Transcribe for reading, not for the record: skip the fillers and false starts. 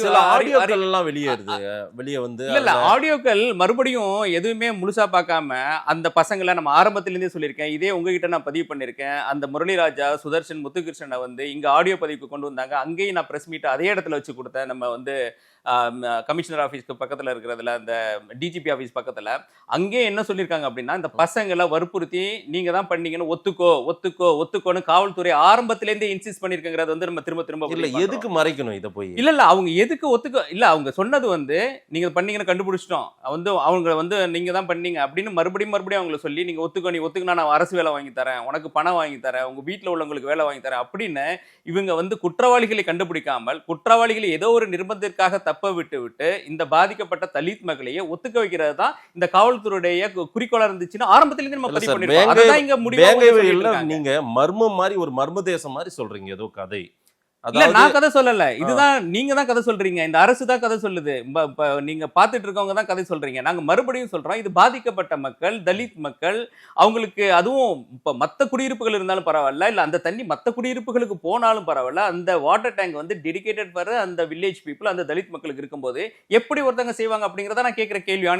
சில ஆடியோக்கள் எல்லாம் வெளியேறுது. வெளிய வந்து இல்ல ஆடியோக்கள் மறுபடியும் எதுவுமே முழுசா பார்க்காம அந்த பசங்கள நம்ம ஆரம்பத்துல இருந்தே சொல்லியிருக்கேன். இதே உங்ககிட்ட நான் பதிவு பண்ணியிருக்கேன். அந்த முரளிராஜா, சுதர்ஷன், முத்துகிருஷ்ணனை வந்து இங்க ஆடியோ பதிவுக்கு கொண்டு வந்தாங்க. அங்கேயும் நான் பிரஸ் மீட் அதே இடத்துல வச்சு கொடுத்தேன். நம்ம வந்து கமிஷனர் ஆஃபீஸ்க்கு பக்கத்துல இருக்கிறதுல அந்த டிஜிபி ஆஃபீஸ் பக்கத்துல அங்கே என்ன சொல்லியிருக்காங்க அப்படின்னா, இந்த பசங்களை வற்புறுத்தி நீங்க தான் பண்ணீங்கன்னு ஒத்துக்கோ ஒத்துக்கோ ஒத்துக்கோன்னு காவல்துறை ஆரம்பத்திலேருந்தே இன்சிஸ்ட் பண்ணிருக்குங்கிறது வந்து நம்ம திரும்ப திரும்ப இல்ல எதுக்கு மறைக்கணும் இத போய்? இல்ல அவங்க எதுக்கு ஒத்துக்க இல்ல அவங்க சொன்னது வந்து நீங்க பண்ணீங்கன்னு கண்டுபிடிச்சிட்டோம் வந்து அவங்க வந்து நீங்க தான் பண்ணீங்க அப்படின்னு மறுபடியும் மறுபடியும் அவங்கள சொல்லி நீங்க ஒத்துக்கோ, நீ ஒத்துக்குனா நான் அரசு வேலை வாங்கி தரேன், உனக்கு பணம் வாங்கி தரேன், உங்க வீட்டுல உள்ளவங்களுக்கு வேலை வாங்கி தரேன் அப்படின்னு இவங்க வந்து குற்றவாளிகளை கண்டுபிடிக்காமல் குற்றவாளிகளை ஏதோ ஒரு நிர்பந்தத்திற்காக தப்ப விட்டு இந்த பாதிக்கப்பட்ட தலித் மகளையே ஒத்துக்க வைக்கிறது தான் இந்த காவல்துறையுடைய குறிக்கோளா இருந்துச்சுன்னு ஆரம்பத்திலிருந்து நம்ம பதிவு பண்ணிருக்கோம். அதுதான் இங்க முடிவு. நீங்க மர்மம் மாதிரி ஒரு மர்ம தேசம் மாதிரி சொல்றீங்க ஏதோ கதை. இல்ல நான் கதை சொல்லல. இதுதான் நீங்க தான் கதை சொல்றீங்க. இந்த அரசு தான் கதை சொல்லுது. நீங்க பாத்துட்டு இருக்கவங்க தான் கதை சொல்றீங்க. நாங்க மறுபடியும் சொல்றோம். இது பாதிக்கப்பட்ட மக்கள், தலித் மக்கள், அவங்களுக்கு அதுவும் இப்ப மத்த குடியிருப்புகள் இருந்தாலும் பரவாயில்ல, இல்ல அந்த தண்ணி மத்த குடியிருப்புகளுக்கு போனாலும் பரவாயில்ல, அந்த வாட்டர் டேங்க் வந்து டெடிகேட்டட் ஃபார் அந்த வில்லேஜ் பீப்புள், அந்த தலித் மக்களுக்கு இருக்கும்போது எப்படி ஒருத்தங்க செய்வாங்க அப்படிங்கறத நான் கேட்கிற கேள்வி.